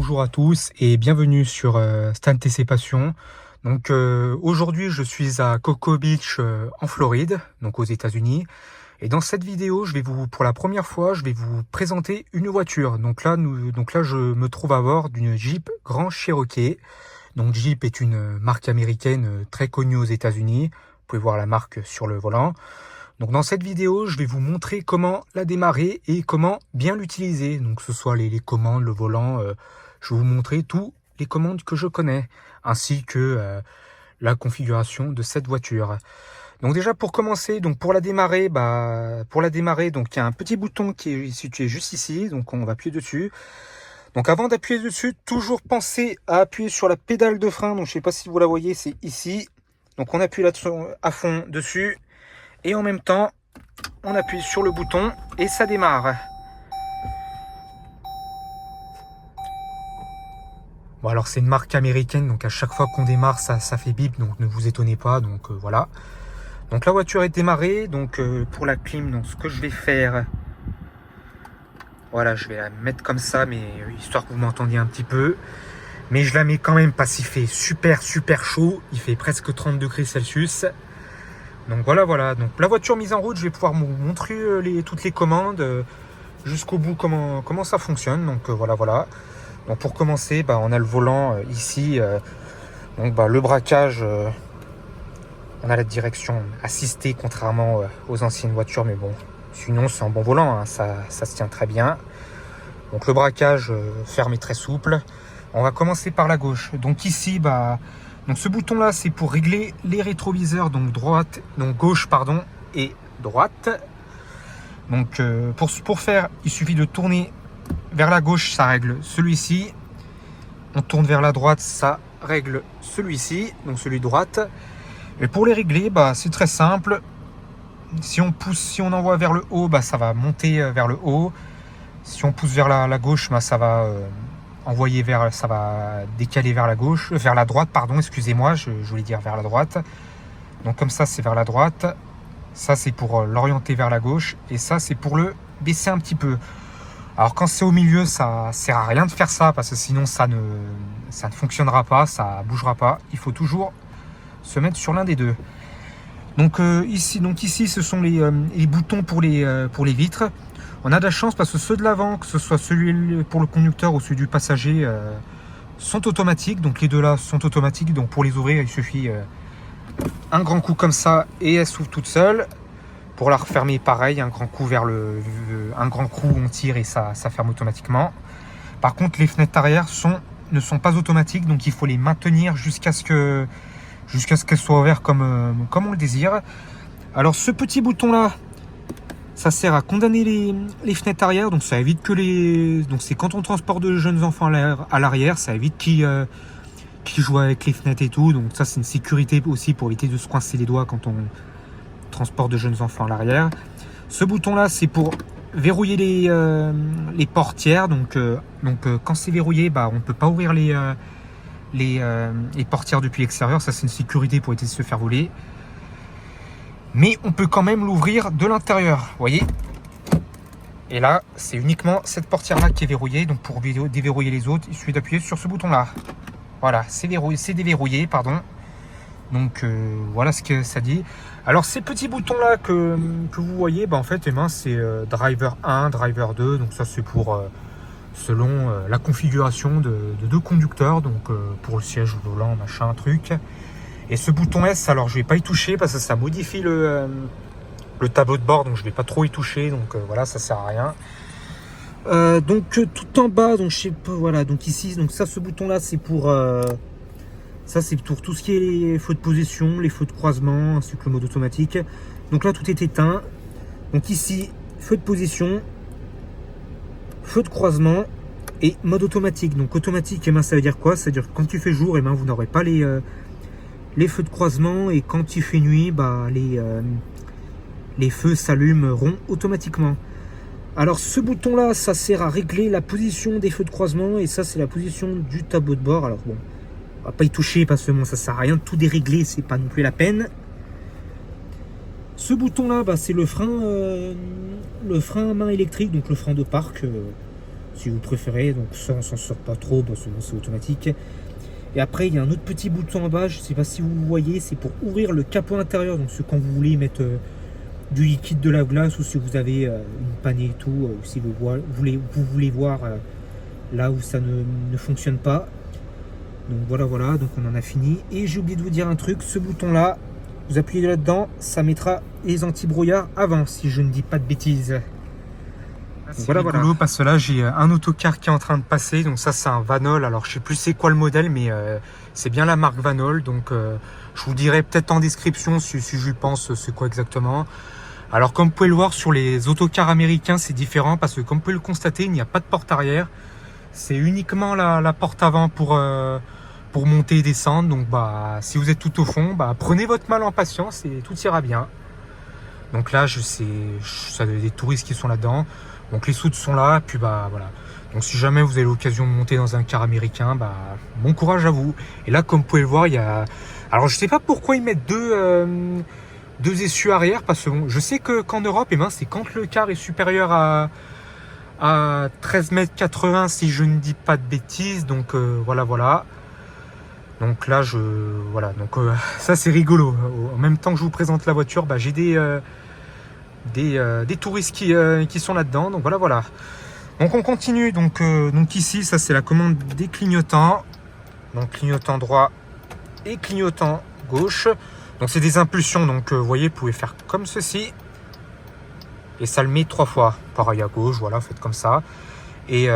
bonjour à tous et bienvenue sur Stan TC Passion. Donc aujourd'hui je suis à Cocoa Beach en Floride, donc aux États-Unis. Et dans cette vidéo, pour la première fois, je vais vous présenter une voiture. Donc là, je me trouve à bord d'une Jeep Grand Cherokee. Donc Jeep est une marque américaine très connue aux États-Unis. Vous pouvez voir la marque sur le volant. Donc dans cette vidéo, je vais vous montrer comment la démarrer et comment bien l'utiliser. Donc que ce soit les commandes, le volant, je vais vous montrer toutes les commandes que je connais, ainsi que la configuration de cette voiture. Donc déjà pour commencer, donc pour la démarrer, donc il y a un petit bouton qui est situé juste ici, donc on va appuyer dessus. Donc avant d'appuyer dessus, toujours penser à appuyer sur la pédale de frein. Donc je sais pas si vous la voyez, c'est ici. Donc on appuie là à fond dessus. Et en même temps, on appuie sur le bouton et ça démarre. Bon alors c'est une marque américaine, donc à chaque fois qu'on démarre, ça fait bip, donc ne vous étonnez pas, donc voilà. Donc la voiture est démarrée, donc pour la clim, donc ce que je vais faire, voilà, je vais la mettre comme ça, mais histoire que vous m'entendiez un petit peu. Mais je la mets quand même parce qu'il fait super chaud, il fait presque 30 degrés Celsius. Donc voilà, donc la voiture mise en route, je vais pouvoir vous montrer toutes les commandes jusqu'au bout comment ça fonctionne. Donc voilà. Donc pour commencer, on a le volant ici, le braquage, on a la direction assistée contrairement aux anciennes voitures, mais bon, sinon c'est un bon volant, hein, ça se tient très bien. Donc le braquage ferme est très souple. On va commencer par la gauche. Donc ici, donc ce bouton là c'est pour régler les rétroviseurs, donc gauche et droite. Donc pour faire, il suffit de tourner vers la gauche, ça règle celui-ci. On tourne vers la droite, ça règle celui-ci, donc celui de droite. Et pour les régler, c'est très simple. Si on pousse, si on envoie vers le haut, ça va monter vers le haut. Si on pousse vers la gauche, ça va ça va décaler vers la gauche, vers la droite, excusez-moi, je voulais dire vers la droite. Donc comme ça, c'est vers la droite. Ça, c'est pour l'orienter vers la gauche. Et ça, c'est pour le baisser un petit peu. Alors quand c'est au milieu, ça sert à rien de faire ça, parce que sinon ça ne fonctionnera pas, ça bougera pas. Il faut toujours se mettre sur l'un des deux. Donc ici, ce sont les boutons pour les vitres. On a de la chance parce que ceux de l'avant, que ce soit celui pour le conducteur ou celui du passager, sont automatiques. Donc les deux là sont automatiques. Donc pour les ouvrir, il suffit un grand coup comme ça et elle s'ouvre toute seule. Pour la refermer, pareil, un grand coup on tire et ça ferme automatiquement. Par contre, les fenêtres arrière ne sont pas automatiques, donc il faut les maintenir jusqu'à ce qu'elles soient ouvertes comme on le désire. Alors ce petit bouton là, ça sert à condamner les fenêtres arrière, donc ça évite donc c'est quand on transporte de jeunes enfants à l'arrière, ça évite qu'ils jouent avec les fenêtres et tout. Donc ça, c'est une sécurité aussi pour éviter de se coincer les doigts quand on transporte de jeunes enfants à l'arrière. Ce bouton là, c'est pour verrouiller les portières. Donc quand c'est verrouillé, on peut pas ouvrir les portières depuis l'extérieur. Ça, c'est une sécurité pour éviter de se faire voler. Mais on peut quand même l'ouvrir de l'intérieur, vous voyez. Et là, c'est uniquement cette portière-là qui est verrouillée. Donc pour déverrouiller les autres, il suffit d'appuyer sur ce bouton-là. Voilà, c'est déverrouillé, pardon. Donc voilà ce que ça dit. Alors ces petits boutons-là que vous voyez, en fait, c'est driver 1, driver 2. Donc ça, c'est pour selon la configuration de deux conducteurs. Donc pour le siège volant, machin, truc. Et ce bouton S, alors je vais pas y toucher parce que ça modifie le tableau de bord, donc je vais pas trop y toucher, donc voilà, ça sert à rien. Donc tout en bas, donc je sais pas, voilà, donc ici, donc ça, ce bouton là, c'est pour tout ce qui est les feux de position, les feux de croisement, ainsi que le mode automatique. Donc là, tout est éteint. Donc ici, feu de position, feu de croisement et mode automatique. Donc automatique, ça veut dire quoi? Ça veut dire que quand tu fais jour, vous n'aurez pas les feux de croisement, et quand il fait nuit, les feux s'allumeront automatiquement. Alors ce bouton là, ça sert à régler la position des feux de croisement, et ça, c'est la position du tableau de bord. Alors bon, on va pas y toucher parce que ça sert à rien de tout dérégler, c'est pas non plus la peine. Ce bouton là, c'est le frein à main électrique, donc le frein de parc. si vous préférez. Donc ça, on s'en sort pas trop, parce que c'est automatique. Et après, il y a un autre petit bouton en bas, je ne sais pas si vous le voyez, c'est pour ouvrir le capot intérieur. Donc c'est quand vous voulez mettre du liquide de lave-glace, ou si vous avez une panne et tout, ou si vous voulez voir là où ça ne fonctionne pas. Donc voilà, donc on en a fini. Et j'ai oublié de vous dire un truc, ce bouton là, vous appuyez là-dedans, ça mettra les anti-brouillards avant, si je ne dis pas de bêtises. C'est rigolo parce que là j'ai un autocar qui est en train de passer, donc ça c'est un Vanol. Alors je sais plus c'est quoi le modèle, mais c'est bien la marque Vanol, donc je vous dirai peut-être en description si je pense c'est quoi exactement. Alors comme vous pouvez le voir sur les autocars américains, c'est différent parce que comme vous pouvez le constater, il n'y a pas de porte arrière, c'est uniquement la porte avant pour monter et descendre. Donc bah si vous êtes tout au fond, bah prenez votre mal en patience et tout ira bien. Donc là ça doit être des touristes qui sont là-dedans. Donc les soutes sont là, puis bah voilà. Donc si jamais vous avez l'occasion de monter dans un car américain, bah bon courage à vous. Et là, comme vous pouvez le voir, il y a... Alors je sais pas pourquoi ils mettent deux essieux arrière, parce que bon, je sais qu'en Europe, c'est quand le car est supérieur à 13,80 m, si je ne dis pas de bêtises. Donc voilà. Donc là, voilà. Donc ça c'est rigolo. En même temps que je vous présente la voiture, bah, j'ai des touristes qui sont là-dedans. Donc voilà. Donc on continue. Donc ici, ça c'est la commande des clignotants. Donc clignotant droit et clignotant gauche. Donc c'est des impulsions. Donc vous voyez, vous pouvez faire comme ceci. Et ça le met 3 fois. Pareil à gauche, voilà, faites comme ça. Et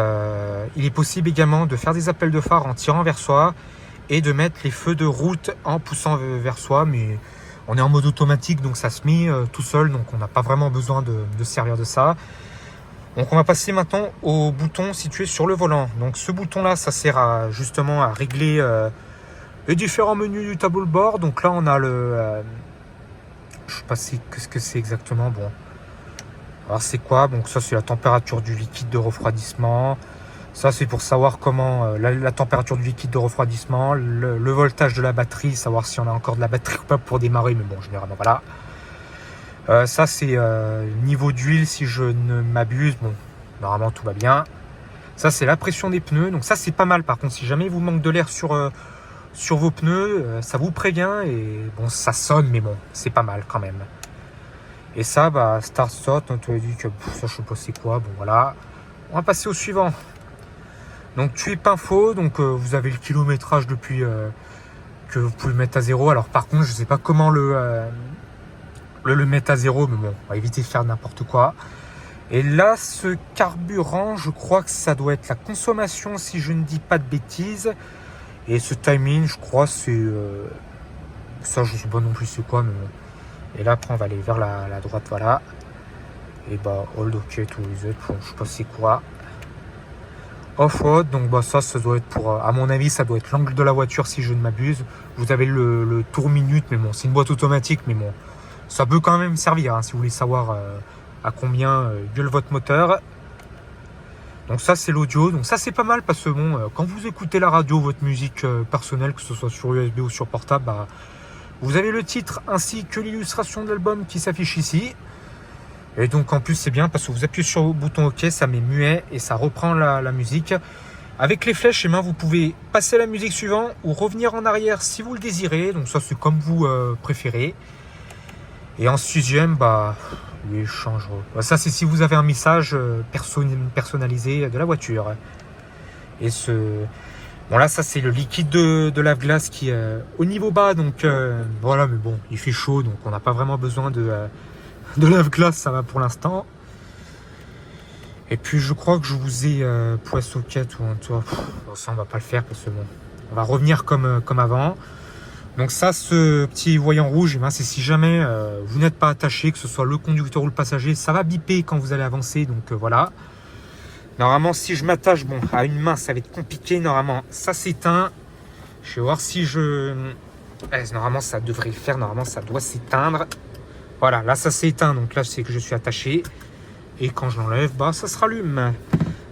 il est possible également de faire des appels de phare en tirant vers soi et de mettre les feux de route en poussant vers soi. Mais on est en mode automatique, donc ça se met tout seul, donc on n'a pas vraiment besoin de se servir de ça. Donc on va passer maintenant au bouton situé sur le volant. Donc ce bouton là, ça sert justement à régler les différents menus du tableau de bord. Donc là on a je sais pas qu'est-ce que c'est exactement. Bon, alors c'est quoi? Donc ça c'est la température du liquide de refroidissement. Ça c'est pour savoir comment la température du liquide de refroidissement, le voltage de la batterie, savoir si on a encore de la batterie ou pas pour démarrer, mais bon généralement voilà. Ça c'est niveau d'huile si je ne m'abuse, bon normalement tout va bien. Ça c'est la pression des pneus, donc ça c'est pas mal. Par contre si jamais il vous manque de l'air sur vos pneus, ça vous prévient et bon ça sonne, mais bon c'est pas mal quand même. Et ça bah start stop, on te dit que ça je sais pas c'est quoi, bon voilà. On va passer au suivant. Donc TUIP info, donc vous avez le kilométrage depuis que vous pouvez mettre à 0. Alors par contre je sais pas comment le mettre à 0, mais bon on va éviter de faire n'importe quoi. Et là ce carburant, je crois que ça doit être la consommation si je ne dis pas de bêtises. Et ce timing je crois c'est ça je sais pas non plus c'est quoi, mais bon. Et là après on va aller vers la droite, voilà. Et bah hold ok to reset, je sais pas c'est quoi. Off-road, donc bah ça doit être pour, à mon avis ça doit être l'angle de la voiture si je ne m'abuse. Vous avez le tour minute, mais bon c'est une boîte automatique, mais bon ça peut quand même servir hein, si vous voulez savoir à combien gueule votre moteur. Donc ça c'est l'audio, donc ça c'est pas mal parce que bon quand vous écoutez la radio, votre musique personnelle, que ce soit sur USB ou sur portable, bah, vous avez le titre ainsi que l'illustration de l'album qui s'affiche ici. Et donc en plus c'est bien parce que vous appuyez sur le bouton OK, ça met muet et ça reprend la musique. Avec les flèches, vous pouvez passer à la musique suivante ou revenir en arrière si vous le désirez. Donc ça c'est comme vous préférez. Et en 6e, bah oui, change. Ça c'est si vous avez un message personnalisé de la voiture. Et bon là ça c'est le liquide de lave-glace qui est au niveau bas. Donc voilà, mais bon il fait chaud donc on n'a pas vraiment besoin de lave-glace, ça va pour l'instant. Et puis je crois que je vous ai poisse au quête ou un toit. Ça on va pas le faire parce que bon, on va revenir comme avant. Donc ça, ce petit voyant rouge, c'est si jamais vous n'êtes pas attaché, que ce soit le conducteur ou le passager, ça va biper quand vous allez avancer. Donc voilà. Normalement si je m'attache à une main, ça va être compliqué. Normalement ça s'éteint. Je vais voir si normalement ça devrait le faire. Normalement ça doit s'éteindre. Voilà, là ça s'est éteint, donc là c'est que je suis attaché. Et quand je l'enlève, bah ça se rallume.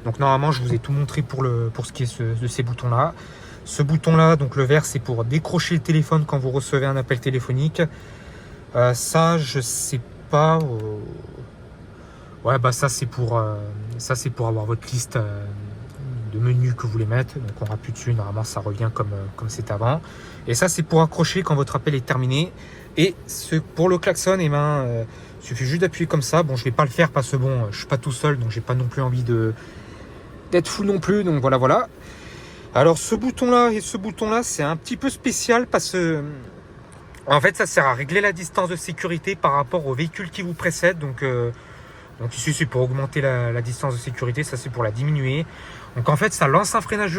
Donc normalement je vous ai tout montré pour ce qui est de ces boutons là. Ce bouton là, donc le vert, c'est pour décrocher le téléphone quand vous recevez un appel téléphonique. Ça je sais pas. Ouais bah ça c'est pour avoir votre liste de menu que vous voulez mettre. Donc on appuie dessus, normalement ça revient comme c'était avant. Et ça c'est pour accrocher quand votre appel est terminé. Et pour le klaxon, il suffit juste d'appuyer comme ça. Bon, je vais pas le faire parce que bon, je suis pas tout seul, donc j'ai pas non plus envie d'être fou non plus. Donc voilà. Alors ce bouton-là et ce bouton-là, c'est un petit peu spécial parce que en fait ça sert à régler la distance de sécurité par rapport au véhicule qui vous précède. Donc ici c'est pour augmenter la distance de sécurité, ça c'est pour la diminuer. Donc en fait ça lance un freinage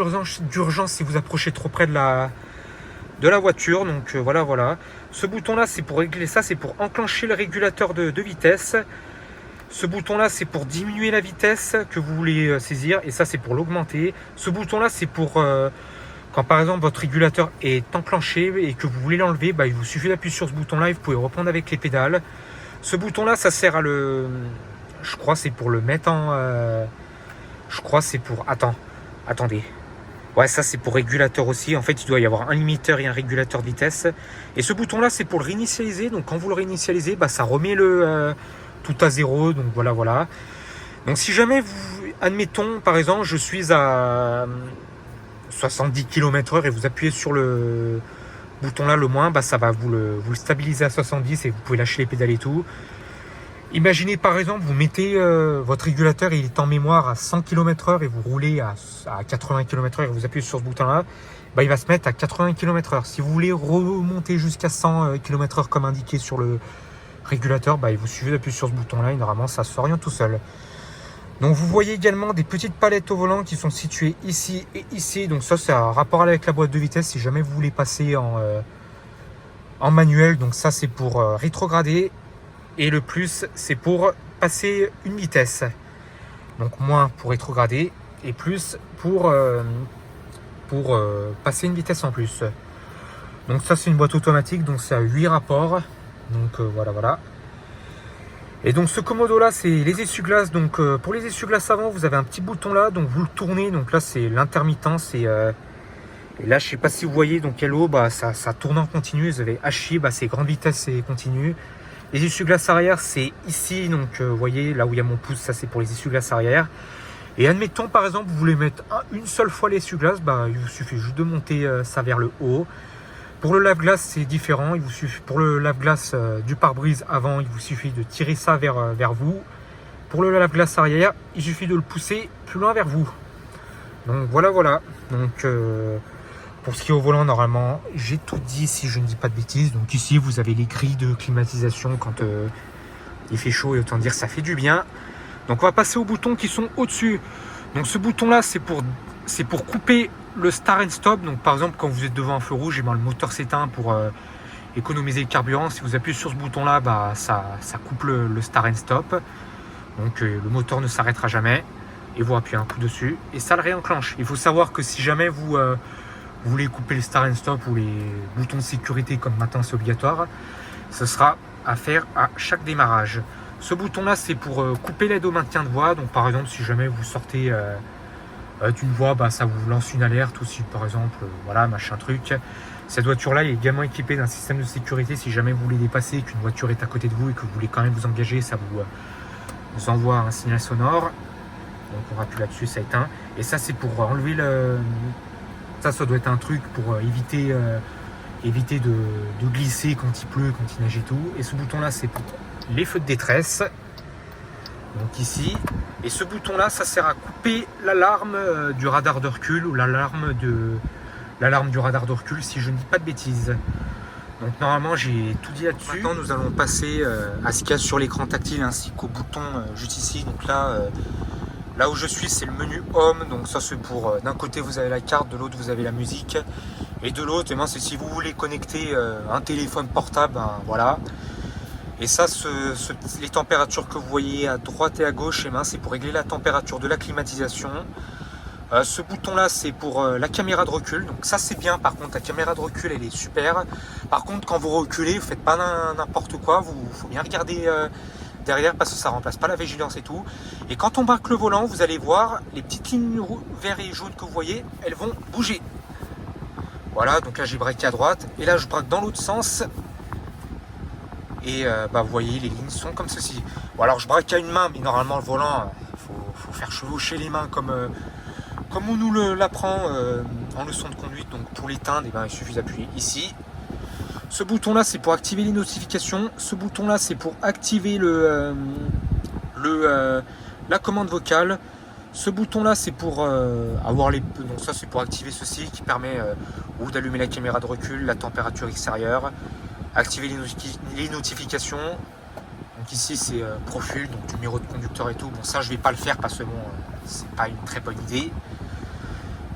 d'urgence si vous approchez trop près de la voiture. Donc voilà. Ce bouton là c'est pour régler ça, c'est pour enclencher le régulateur de vitesse. Ce bouton là c'est pour diminuer la vitesse que vous voulez saisir, et ça c'est pour l'augmenter. Ce bouton là c'est pour quand par exemple votre régulateur est enclenché et que vous voulez l'enlever, il vous suffit d'appuyer sur ce bouton là et vous pouvez reprendre avec les pédales. Ce bouton là ça sert à je crois c'est pour le mettre en je crois c'est pour attendez. Ouais, ça c'est pour régulateur aussi. En fait, il doit y avoir un limiteur et un régulateur de vitesse. Et ce bouton-là, c'est pour le réinitialiser. Donc, quand vous le réinitialisez, ça remet tout à zéro. Donc, voilà. Donc, si jamais admettons, par exemple, je suis à 70 km/h et vous appuyez sur le bouton-là, le moins, ça va vous le stabiliser à 70 et vous pouvez lâcher les pédales et tout. Imaginez par exemple, vous mettez votre régulateur, il est en mémoire à 100 km/h et vous roulez à 80 km/h et vous appuyez sur ce bouton-là, il va se mettre à 80 km/h. Si vous voulez remonter jusqu'à 100 km/h comme indiqué sur le régulateur, il vous suffit d'appuyer sur ce bouton-là et normalement ça s'oriente tout seul. Donc vous voyez également des petites palettes au volant qui sont situées ici et ici. Donc ça c'est un rapport avec la boîte de vitesse si jamais vous voulez passer en manuel. Donc ça c'est pour rétrograder. Et le plus, c'est pour passer une vitesse. Donc moins pour rétrograder et plus pour passer une vitesse en plus. Donc ça, c'est une boîte automatique. Donc c'est à 8 rapports. Donc voilà. Et donc ce commodo-là, c'est les essuie-glaces. Donc pour les essuie-glaces avant, vous avez un petit bouton là. Donc vous le tournez. Donc là, c'est l'intermittence. Et là, je sais pas si vous voyez. Donc l'eau, ça tourne en continu. Vous avez haché, c'est grande vitesse et continu. Les essuie-glaces arrière, c'est ici, donc vous voyez, là où il y a mon pouce, ça c'est pour les essuie-glaces arrière. Et admettons, par exemple, vous voulez mettre une seule fois l'essuie-glace, il vous suffit juste de monter ça vers le haut. Pour le lave-glace, c'est différent. Pour le lave-glace du pare-brise avant, il vous suffit de tirer ça vers vous. Pour le lave-glace arrière, il suffit de le pousser plus loin vers vous. Donc voilà. Donc pour ce qui est au volant, normalement, j'ai tout dit si je ne dis pas de bêtises. Donc ici, vous avez les grilles de climatisation quand il fait chaud, et autant dire ça fait du bien. Donc on va passer aux boutons qui sont au-dessus. Donc ce bouton-là, c'est pour couper le start and stop. Donc par exemple, quand vous êtes devant un feu rouge, le moteur s'éteint pour économiser le carburant. Si vous appuyez sur ce bouton-là, ça coupe le start and stop. Donc le moteur ne s'arrêtera jamais. Et vous appuyez un coup dessus et ça le réenclenche. Il faut savoir que si jamais vous voulez couper le start and stop ou les boutons de sécurité comme maintenant c'est obligatoire, ce sera à faire à chaque démarrage. Ce bouton là c'est pour couper l'aide au maintien de voie. Donc par exemple si jamais vous sortez d'une voie, ça vous lance une alerte, ou si par exemple machin truc. Cette voiture là est également équipée d'un système de sécurité. Si jamais vous voulez dépasser, qu'une voiture est à côté de vous et que vous voulez quand même vous engager, ça vous envoie un signal sonore. Donc on appuie là-dessus, ça éteint. Et ça c'est pour enlever ça doit être un truc pour éviter de glisser quand il pleut, quand il neige et tout. Et ce bouton là c'est pour les feux de détresse. Donc ici. Et ce bouton là, ça sert à couper l'alarme du radar de recul, ou l'alarme du radar de recul, si je ne dis pas de bêtises. Donc normalement j'ai tout dit là-dessus. Maintenant nous allons passer à ce qu'il y a sur l'écran tactile ainsi qu'au bouton juste ici. Donc là où je suis, c'est le menu Home. Donc ça c'est pour, d'un côté vous avez la carte, de l'autre vous avez la musique. Et de l'autre, c'est si vous voulez connecter un téléphone portable, voilà. Et ça, les températures que vous voyez à droite et à gauche, c'est pour régler la température de la climatisation. Ce bouton-là, c'est pour la caméra de recul. Donc ça, c'est bien. Par contre, la caméra de recul, elle est super. Par contre, quand vous reculez, vous ne faites pas n'importe quoi. Il faut bien regarder derrière parce que ça ne remplace pas la vigilance et tout. Et quand on braque le volant, vous allez voir les petites lignes vertes et jaunes que vous voyez, elles vont bouger. Voilà, donc là, j'ai braqué à droite. Et là, je braque dans l'autre sens. Et vous voyez, les lignes sont comme ceci. Bon, alors je braque à une main, mais normalement le volant, faut faire chevaucher les mains comme comme on nous l'apprend en leçon de conduite, donc pour l'éteindre, eh ben, il suffit d'appuyer ici. Ce bouton-là, c'est pour activer les notifications. Ce bouton-là, c'est pour activer la commande vocale. Ce bouton-là, c'est pour avoir les... Donc ça, c'est pour activer ceci qui permet ou d'allumer la caméra de recul, la température extérieure, activer les notifications. Donc ici, c'est profil, donc numéro de conducteur et tout. Bon, ça, je vais pas le faire parce que bon, c'est pas une très bonne idée.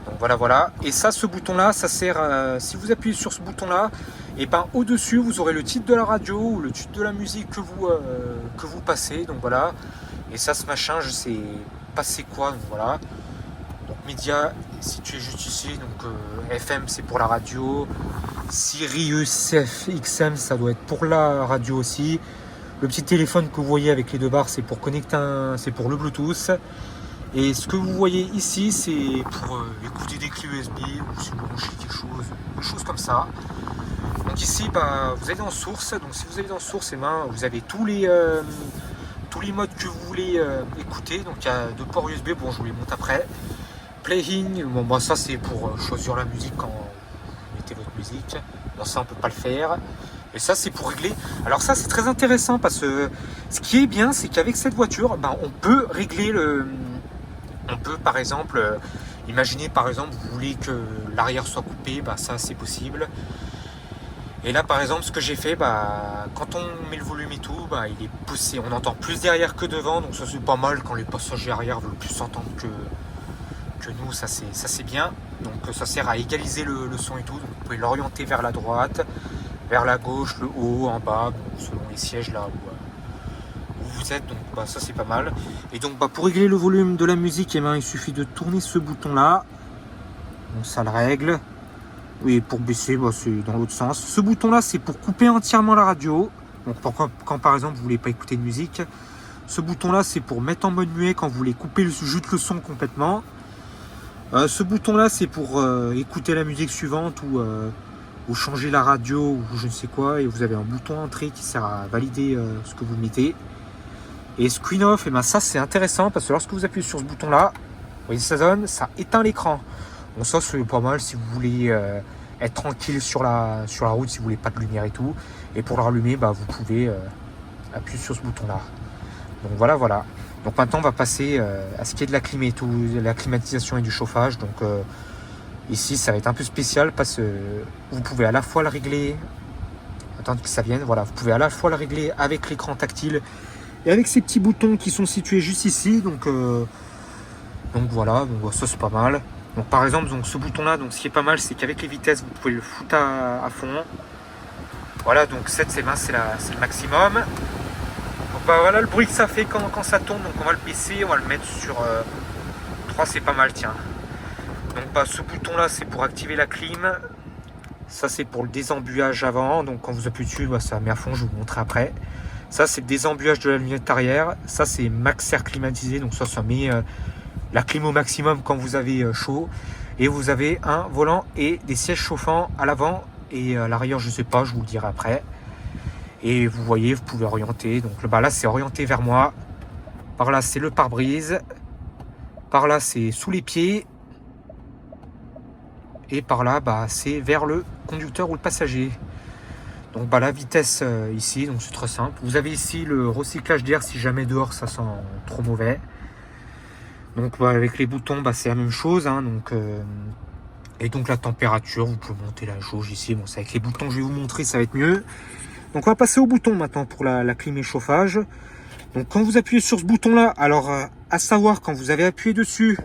Donc voilà. Et ça, ce bouton-là, ça sert, si vous appuyez sur ce bouton-là, et ben au-dessus, vous aurez le titre de la radio ou le titre de la musique que vous passez. Donc voilà. Et ça, ce machin, je sais passer quoi. Donc voilà. Donc média, situé juste ici. Donc FM, c'est pour la radio. Sirius XM, ça doit être pour la radio aussi. Le petit téléphone que vous voyez avec les deux barres, c'est pour connecter, c'est pour le Bluetooth. Et ce que vous voyez ici, c'est pour écouter des clés USB ou si vous branchez quelque chose, des choses comme ça. Donc ici, bah, vous allez dans source. Donc si vous allez dans source, eh ben, vous avez tous les modes que vous voulez écouter. Donc il y a deux ports USB. Bon, je vous les montre après. Playing. Bon, bah, ça c'est pour choisir la musique quand vous mettez votre musique. Bon, ça on peut pas le faire. Et ça, c'est pour régler. Alors ça, c'est très intéressant parce que ce qui est bien, c'est qu'avec cette voiture, ben, on peut régler le... On peut, par exemple, imaginez, par exemple, vous voulez que l'arrière soit coupé, ben, ça, c'est possible. Et là, par exemple, ce que j'ai fait, ben, quand on met le volume et tout, ben, il est poussé. On entend plus derrière que devant, donc ça, c'est pas mal quand les passagers arrière veulent plus s'entendre que nous, ça c'est bien. Donc ça sert à égaliser le son et tout. Donc, vous pouvez l'orienter vers la droite, vers la gauche, le haut, en bas, bon, selon les sièges là où vous êtes, donc bah, ça c'est pas mal. Et donc bah, pour régler le volume de la musique, eh ben, il suffit de tourner ce bouton là, donc ça le règle. Oui, pour baisser, bah, c'est dans l'autre sens. Ce bouton là, c'est pour couper entièrement la radio, donc quand par exemple vous voulez pas écouter de musique. Ce bouton là, c'est pour mettre en mode muet quand vous voulez couper juste le son complètement. Ce bouton là, c'est pour écouter la musique suivante ou changer la radio ou je ne sais quoi, et vous avez un bouton entrée qui sert à valider ce que vous mettez. Et screen off, et ben ça c'est intéressant parce que lorsque vous appuyez sur ce bouton là, vous voyez ça donne, ça éteint l'écran. Bon, ça c'est pas mal si vous voulez être tranquille sur la route, si vous voulez pas de lumière et tout. Et pour le rallumer, bah, vous pouvez appuyer sur ce bouton là. Donc voilà. Donc maintenant on va passer à ce qui est de la clim et tout, la climatisation et du chauffage. Donc ici, ça va être un peu spécial parce que vous pouvez à la fois le régler, attendre que ça vienne, voilà, vous pouvez à la fois le régler avec l'écran tactile et avec ces petits boutons qui sont situés juste ici. Donc voilà, donc ça c'est pas mal. Donc par exemple, donc ce bouton-là, donc ce qui est pas mal, c'est qu'avec les vitesses, vous pouvez le foutre à fond. Voilà, donc 7 c'est le maximum. Donc bah, voilà le bruit que ça fait quand ça tourne. Donc on va le baisser, on va le mettre sur 3, c'est pas mal, tiens. Donc bah, ce bouton là c'est pour activer la clim, ça c'est pour le désembuage avant, donc quand vous appuyez dessus bah, ça met à fond, je vais vous montrer après. Ça c'est le désembuage de la lunette arrière, ça c'est max air climatisé, donc ça met la clim au maximum quand vous avez chaud. Et vous avez un volant et des sièges chauffants à l'avant et à l'arrière je sais pas, je vous le dirai après. Et vous voyez, vous pouvez orienter, donc bah, là c'est orienté vers moi, par là c'est le pare-brise, par là c'est sous les pieds. Et par là, bah, c'est vers le conducteur ou le passager. Donc bah, la vitesse ici, donc c'est très simple. Vous avez ici le recyclage d'air si jamais dehors ça sent trop mauvais. Donc bah, avec les boutons, bah, c'est la même chose. Hein, et donc la température, vous pouvez monter la jauge ici. Bon, c'est avec les boutons, je vais vous montrer, ça va être mieux. Donc on va passer au bouton maintenant pour la clim et chauffage. Donc quand vous appuyez sur ce bouton là, alors à savoir quand vous avez appuyé dessus,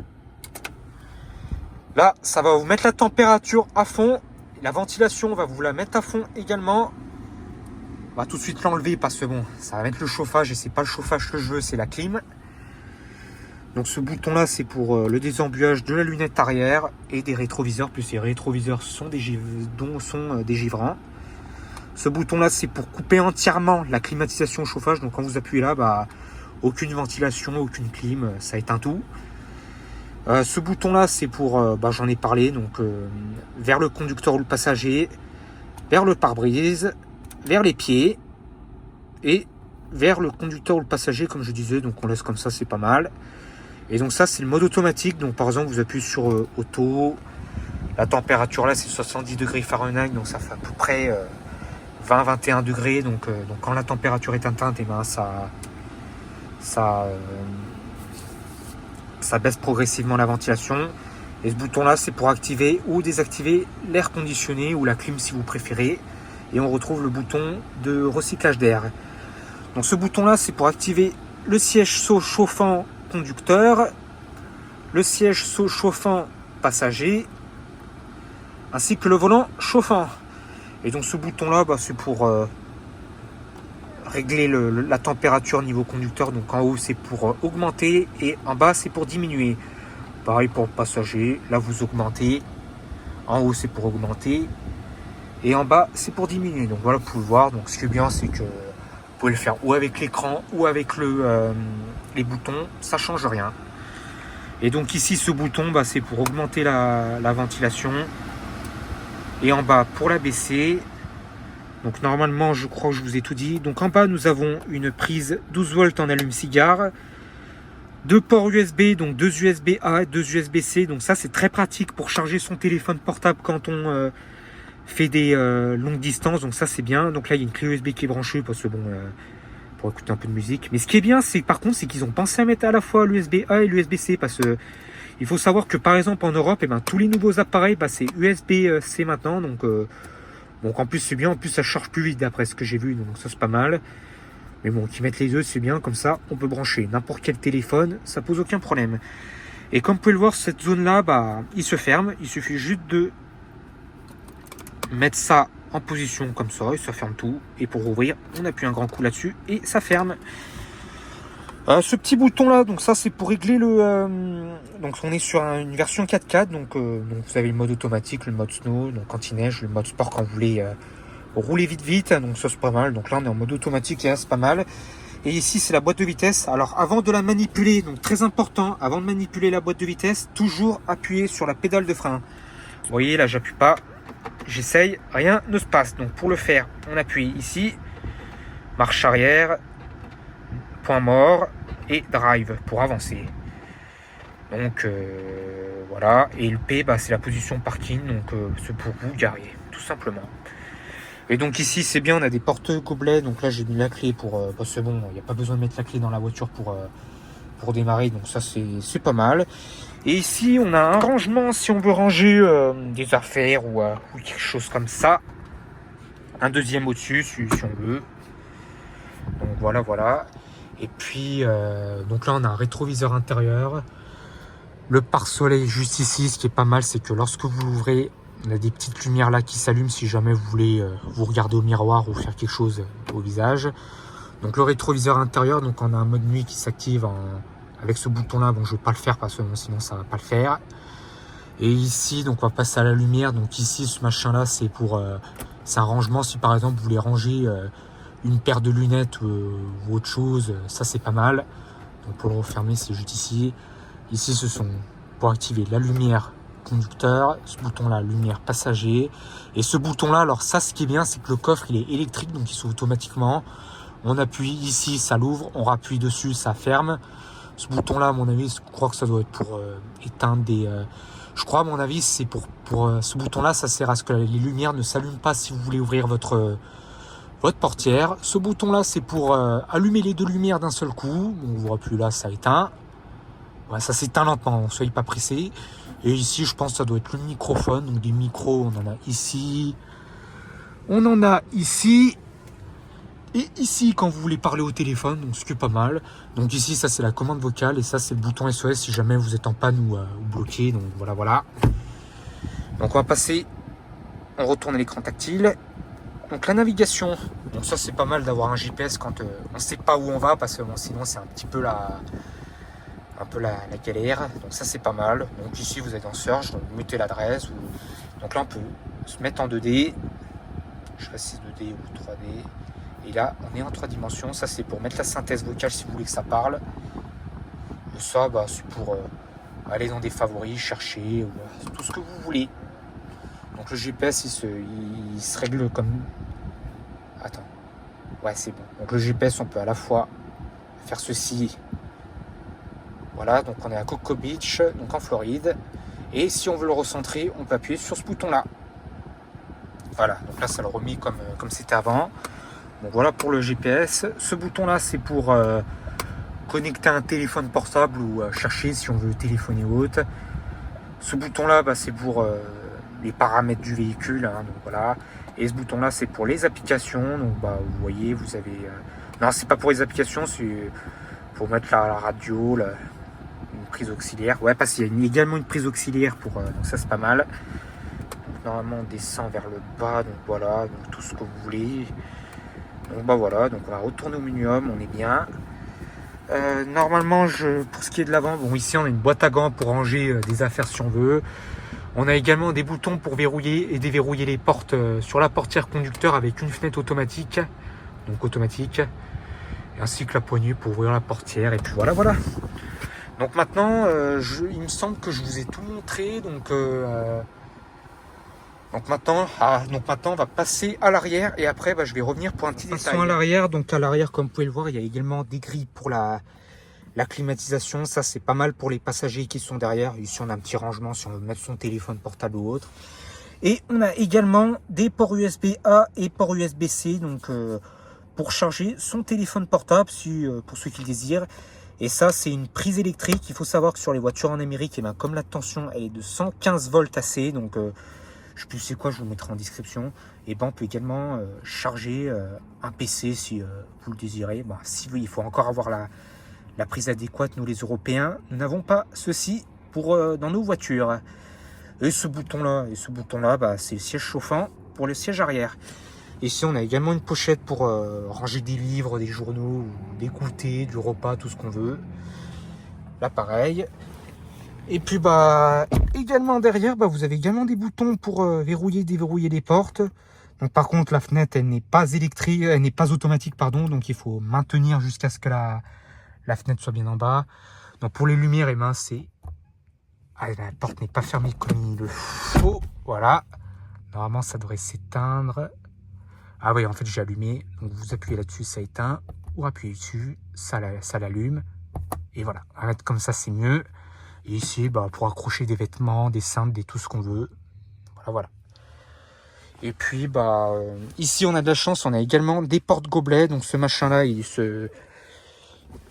là, ça va vous mettre la température à fond. La ventilation, va vous la mettre à fond également. On va tout de suite l'enlever parce que bon, ça va mettre le chauffage et c'est pas le chauffage que je veux, c'est la clim. Donc ce bouton là, c'est pour le désembuage de la lunette arrière et des rétroviseurs. Plus les rétroviseurs sont des givrants. Ce bouton là, c'est pour couper entièrement la climatisation au chauffage. Donc quand vous appuyez là, bah, aucune ventilation, aucune clim, ça éteint tout. Ce bouton là c'est pour, j'en ai parlé, donc vers le conducteur ou le passager, vers le pare-brise, vers les pieds et vers le conducteur ou le passager comme je disais, donc on laisse comme ça, c'est pas mal. Et donc ça c'est le mode automatique. Donc par exemple vous appuyez sur auto. La température là c'est 70 degrés Fahrenheit. Donc ça fait à peu près 20-21 degrés. Donc quand la température est atteinte, et ben ça baisse progressivement la ventilation. Et ce bouton là c'est pour activer ou désactiver l'air conditionné ou la clim si vous préférez. Et on retrouve le bouton de recyclage d'air. Donc ce bouton là c'est pour activer le siège chauffant conducteur, le siège chauffant passager, ainsi que le volant chauffant. Et donc ce bouton là c'est pour régler la température niveau conducteur. Donc en haut c'est pour augmenter et en bas c'est pour diminuer. Pareil pour le passager, là vous augmentez, en haut c'est pour augmenter et en bas c'est pour diminuer. Donc voilà, vous pouvez voir. Donc ce qui est bien c'est que vous pouvez le faire ou avec l'écran ou avec les boutons, ça change rien. Et donc ici ce bouton c'est pour augmenter la ventilation et en bas pour la baisser. Donc normalement je crois que je vous ai tout dit. Donc en bas nous avons une prise 12 volts en allume-cigare, deux ports USB, donc deux USB-A et deux USB-C. Donc ça c'est très pratique pour charger son téléphone portable quand on fait des longues distances. Donc ça c'est bien. Donc là il y a une clé USB qui est branchée parce que bon, pour écouter un peu de musique. Mais ce qui est bien c'est par contre c'est qu'ils ont pensé à mettre à la fois l'USB-A et l'USB-C, parce que il faut savoir que par exemple en Europe tous les nouveaux appareils c'est USB-C maintenant. Donc en plus c'est bien, en plus ça charge plus vite d'après ce que j'ai vu, donc ça c'est pas mal. Mais bon, qu'ils mettent les deux c'est bien, comme ça on peut brancher n'importe quel téléphone, ça pose aucun problème. Et comme vous pouvez le voir, cette zone là il se ferme, il suffit juste de mettre ça en position comme ça et ça ferme tout. Et pour ouvrir on appuie un grand coup là-dessus et ça ferme. Ce petit bouton là, donc ça c'est pour régler donc on est sur une version 4x4, donc vous avez le mode automatique, le mode snow, donc quand il neige, le mode sport quand vous voulez rouler vite, donc ça c'est pas mal. Donc là on est en mode automatique et là c'est pas mal. Et ici c'est la boîte de vitesse. Alors avant de la manipuler, donc très important, avant de manipuler la boîte de vitesse, toujours appuyer sur la pédale de frein. Vous voyez là j'appuie pas, j'essaye, rien ne se passe. Donc pour le faire on appuie ici, marche arrière, point mort et drive pour avancer. Donc voilà, et le P c'est la position parking, donc c'est pour vous garer tout simplement. Et donc ici c'est bien, on a des porte gobelets. Donc là j'ai mis la clé pour parce que bon, il n'y a pas besoin de mettre la clé dans la voiture pour démarrer, donc ça c'est pas mal. Et ici on a un rangement si on veut ranger des affaires ou quelque chose comme ça, un deuxième au dessus si on veut. Donc voilà. Et puis, donc là, on a un rétroviseur intérieur. Le pare-soleil juste ici, ce qui est pas mal, c'est que lorsque vous l'ouvrez, on a des petites lumières là qui s'allument si jamais vous voulez vous regarder au miroir ou faire quelque chose au visage. Donc le rétroviseur intérieur, donc on a un mode nuit qui s'active avec ce bouton là. Bon, je vais pas le faire parce que sinon ça va pas le faire. Et ici, donc on va passer à la lumière. Donc ici, ce machin là, c'est un rangement. Si par exemple vous voulez ranger une paire de lunettes ou autre chose, ça c'est pas mal. Donc pour le refermer c'est juste ici. Ici ce sont pour activer la lumière conducteur, ce bouton là lumière passager. Et ce bouton là, alors ça ce qui est bien c'est que le coffre il est électrique, donc il s'ouvre automatiquement. On appuie ici, ça l'ouvre, on rappuie dessus, ça ferme. Ce bouton là à mon avis je crois que ça doit être pour éteindre des... je crois à mon avis c'est pour ce bouton là, ça sert à ce que les lumières ne s'allument pas si vous voulez ouvrir votre portière. Ce bouton là c'est pour allumer les deux lumières d'un seul coup. On voit plus là, ça éteint. Ouais, ça s'éteint lentement, ne soyez pas pressés. Et ici je pense que ça doit être le microphone. Donc des micros on en a ici, on en a ici et ici quand vous voulez parler au téléphone, donc ce qui est pas mal. Donc ici ça c'est la commande vocale et ça c'est le bouton SOS si jamais vous êtes en panne ou bloqué. Donc voilà. Donc on va passer, on retourne à l'écran tactile. Donc la navigation, donc ça c'est pas mal d'avoir un GPS quand on ne sait pas où on va, parce que bon, sinon c'est un petit peu la galère. Donc ça c'est pas mal. Donc ici vous êtes en search, donc vous mettez l'adresse. Donc là on peut se mettre en 2D. Je sais pas si c'est 2D ou 3D. Et là on est en 3 dimensions. Ça c'est pour mettre la synthèse vocale si vous voulez que ça parle. Et ça c'est pour aller dans des favoris, chercher, tout ce que vous voulez. Donc le GPS il se règle comme... Attends. Ouais c'est bon. Donc le GPS on peut à la fois faire ceci. Voilà, donc on est à Cocoa Beach, donc en Floride. Et si on veut le recentrer, on peut appuyer sur ce bouton-là. Voilà, donc là, ça le remet comme c'était avant. Donc voilà pour le GPS. Ce bouton-là, c'est pour connecter un téléphone portable ou chercher si on veut téléphoner ou autre. Ce bouton-là, c'est pour les paramètres du véhicule. Hein, donc voilà. Et ce bouton-là, c'est pour les applications. Donc vous voyez, vous avez... Non, c'est pas pour les applications, c'est pour mettre la radio, une prise auxiliaire. Ouais, parce qu'il y a également une prise auxiliaire pour... donc ça, c'est pas mal. Donc, normalement, on descend vers le bas. Donc voilà, donc tout ce que vous voulez. Donc voilà, donc on va retourner au menu home, on est bien. Normalement, pour ce qui est de l'avant, bon ici on a une boîte à gants pour ranger des affaires si on veut. On a également des boutons pour verrouiller et déverrouiller les portes sur la portière conducteur avec une fenêtre automatique. Donc automatique. Ainsi que la poignée pour ouvrir la portière. Et puis voilà. Donc maintenant, il me semble que je vous ai tout montré. Donc maintenant, on va passer à l'arrière et après, je vais revenir pour un petit détail. Passons à l'arrière. Donc à l'arrière, comme vous pouvez le voir, il y a également des grilles pour la climatisation. Ça, c'est pas mal pour les passagers qui sont derrière. Ici, on a un petit rangement si on veut mettre son téléphone portable ou autre. Et on a également des ports USB-A et ports USB-C. Donc pour charger son téléphone portable, pour ceux qui le désirent. Et ça, c'est une prise électrique. Il faut savoir que sur les voitures en Amérique, comme la tension elle est de 115 volts AC, donc je ne sais plus c'est quoi, je vous mettrai en description. Et on peut également charger un PC si vous le désirez. Il faut encore avoir la prise adéquate. Nous les Européens, nous n'avons pas ceci dans nos voitures. Et ce bouton-là, c'est le siège chauffant pour le siège arrière. Ici, on a également une pochette pour ranger des livres, des journaux, des goûters, du repas, tout ce qu'on veut. Là, pareil. Et puis également derrière, vous avez également des boutons pour verrouiller, déverrouiller les portes. Donc par contre, la fenêtre, elle n'est pas électrique, elle n'est pas automatique, pardon. Donc il faut maintenir jusqu'à ce que la fenêtre soit bien en bas. Donc pour les lumières, la porte n'est pas fermée comme il le faut. Voilà. Normalement, ça devrait s'éteindre. Ah oui, en fait, j'ai allumé. Donc vous appuyez là-dessus, ça éteint. Ou appuyez dessus, ça l'allume. Et voilà. On va mettre comme ça, c'est mieux. Et ici, pour accrocher des vêtements, des cintres, tout ce qu'on veut. Voilà. Et puis, ici, on a de la chance. On a également des porte-gobelets. Donc, ce machin-là,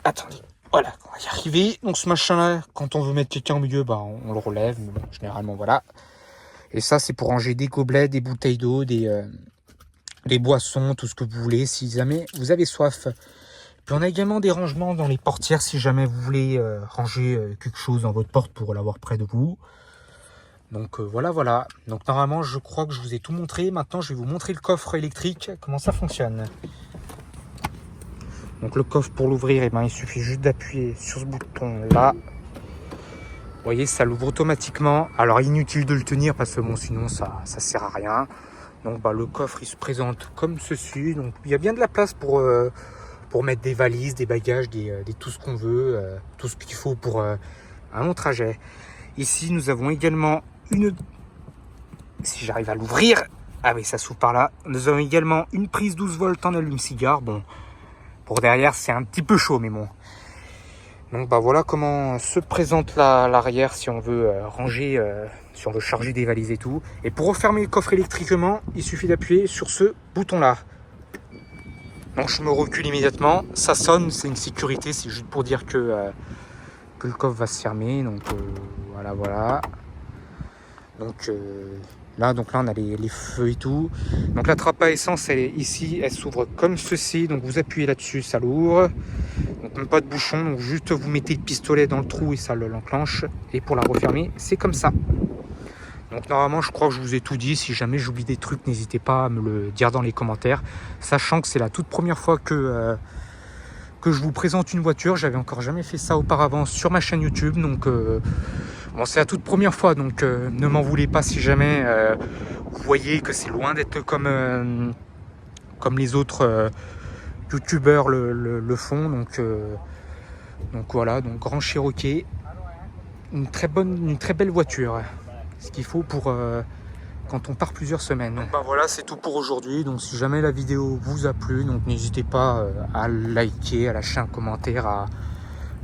Attendez. Voilà, on va y arriver. Donc, ce machin-là, quand on veut mettre quelqu'un au milieu, on le relève. Mais bon, généralement, voilà. Et ça, c'est pour ranger des gobelets, des bouteilles d'eau, des boissons, tout ce que vous voulez, si jamais vous avez soif. Puis on a également des rangements dans les portières si jamais vous voulez ranger quelque chose dans votre porte pour l'avoir près de vous. Donc voilà. Donc normalement, je crois que je vous ai tout montré. Maintenant, je vais vous montrer le coffre électrique, comment ça fonctionne. Donc le coffre, pour l'ouvrir, il suffit juste d'appuyer sur ce bouton-là. Vous voyez, ça l'ouvre automatiquement. Alors inutile de le tenir parce que sinon ça sert à rien. Donc le coffre, il se présente comme ceci. Donc il y a bien de la place pour mettre des valises, des bagages, tout ce qu'on veut, tout ce qu'il faut pour un long trajet. Ici, nous avons également si j'arrive à l'ouvrir, ah oui, ça s'ouvre par là. Nous avons également une prise 12 volts en allume-cigare. Bon, pour derrière, c'est un petit peu chaud, mais bon. Donc voilà comment se présente l'arrière si on veut ranger, si on veut charger des valises et tout. Et pour refermer le coffre électriquement, il suffit d'appuyer sur ce bouton-là. Donc je me recule immédiatement, ça sonne, c'est une sécurité, c'est juste pour dire que le coffre va se fermer. Donc voilà. Donc là on a les feux et tout. Donc la trappe à essence, elle est ici, elle s'ouvre comme ceci. Donc vous appuyez là-dessus, ça l'ouvre. Donc même pas de bouchon, donc juste vous mettez le pistolet dans le trou et ça l'enclenche. Et pour la refermer, c'est comme ça. Donc normalement, je crois que je vous ai tout dit. Si jamais j'oublie des trucs, n'hésitez pas à me le dire dans les commentaires. Sachant que c'est la toute première fois que je vous présente une voiture. J'avais encore jamais fait ça auparavant sur ma chaîne YouTube. Donc c'est la toute première fois. Donc ne m'en voulez pas si jamais vous voyez que c'est loin d'être comme les autres youtubeurs le font. Donc voilà, donc Grand Cherokee. Une très belle voiture. Ce qu'il faut pour quand on part plusieurs semaines. Donc voilà, c'est tout pour aujourd'hui. Donc si jamais la vidéo vous a plu, donc n'hésitez pas à liker, à lâcher un commentaire, à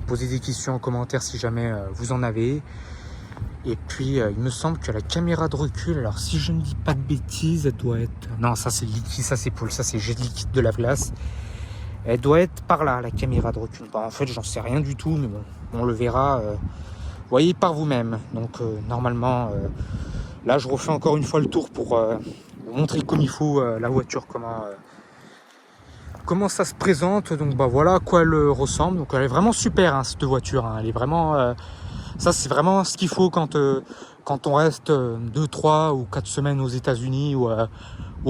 Posez des questions en commentaire si jamais vous en avez. Et puis il me semble que la caméra de recul, alors si je ne dis pas de bêtises, elle doit être... Non, ça c'est liquide, ça c'est pour ça c'est jet liquide de lave-glace. Elle doit être par là, la caméra de recul. Bon, en fait, j'en sais rien du tout, mais bon, on le verra. Voyez par vous-même. Donc normalement, là je refais encore une fois le tour pour vous montrer comme il faut la voiture, comment ça se présente. Donc bah voilà à quoi elle ressemble. Donc elle est vraiment super hein, cette voiture, hein. Elle est vraiment ça c'est vraiment ce qu'il faut quand on reste 2, 3 ou 4 semaines aux États-Unis ou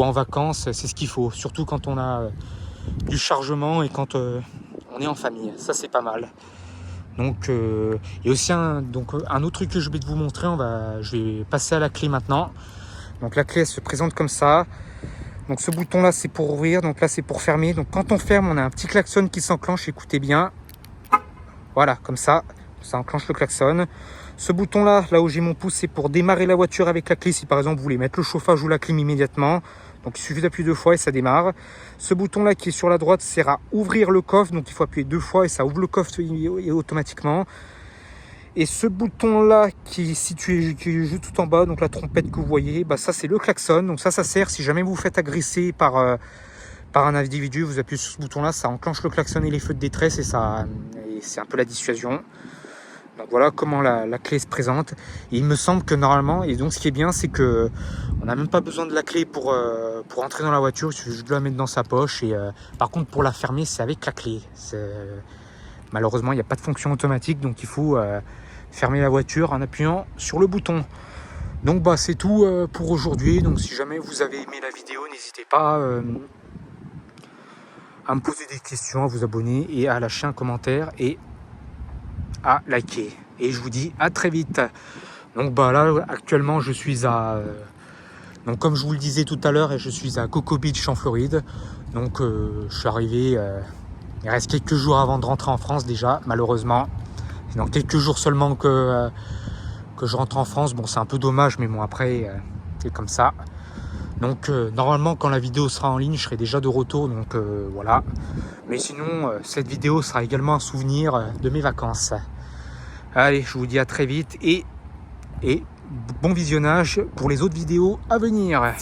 en vacances. C'est ce qu'il faut, surtout quand on a du chargement et quand on est en famille. Ça c'est pas mal. Donc il y a aussi un autre truc que je vais vous montrer. Je vais passer à la clé maintenant. Donc la clé elle se présente comme ça. Donc ce bouton là c'est pour ouvrir, donc là c'est pour fermer. Donc quand on ferme, on a un petit klaxon qui s'enclenche, écoutez bien. Voilà, comme ça enclenche le klaxon. Ce bouton là où j'ai mon pouce, c'est pour démarrer la voiture avec la clé. Si par exemple vous voulez mettre le chauffage ou la clim immédiatement, donc il suffit d'appuyer 2 fois et ça démarre. Ce bouton là qui est sur la droite sert à ouvrir le coffre, donc il faut appuyer 2 fois et ça ouvre le coffre automatiquement. Et ce bouton là qui est situé juste tout en bas, donc la trompette que vous voyez, bah ça c'est le klaxon. Donc ça sert si jamais vous vous faites agresser par un individu, vous appuyez sur ce bouton là, ça enclenche le klaxon et les feux de détresse et c'est un peu la dissuasion. Donc voilà comment la clé se présente. Et il me semble que normalement, et donc ce qui est bien, c'est que on n'a même pas besoin de la clé pour entrer dans la voiture, il suffit juste de la mettre dans sa poche. Et par contre pour la fermer, c'est avec la clé. Malheureusement, il n'y a pas de fonction automatique, donc il faut fermer la voiture en appuyant sur le bouton. Donc bah c'est tout pour aujourd'hui. Donc si jamais vous avez aimé la vidéo, n'hésitez pas à me poser des questions, à vous abonner et à lâcher un commentaire et à liker. Et je vous dis à très vite. Donc bah là actuellement je suis à donc comme je vous le disais tout à l'heure, je suis à Cocoa Beach en Floride. Donc je suis arrivé il reste quelques jours avant de rentrer en France déjà, malheureusement. C'est dans quelques jours seulement que je rentre en France. Bon, c'est un peu dommage, mais bon, après, c'est comme ça. Donc, normalement, quand la vidéo sera en ligne, je serai déjà de retour. Donc, voilà. Mais sinon, cette vidéo sera également un souvenir de mes vacances. Allez, je vous dis à très vite et bon visionnage pour les autres vidéos à venir.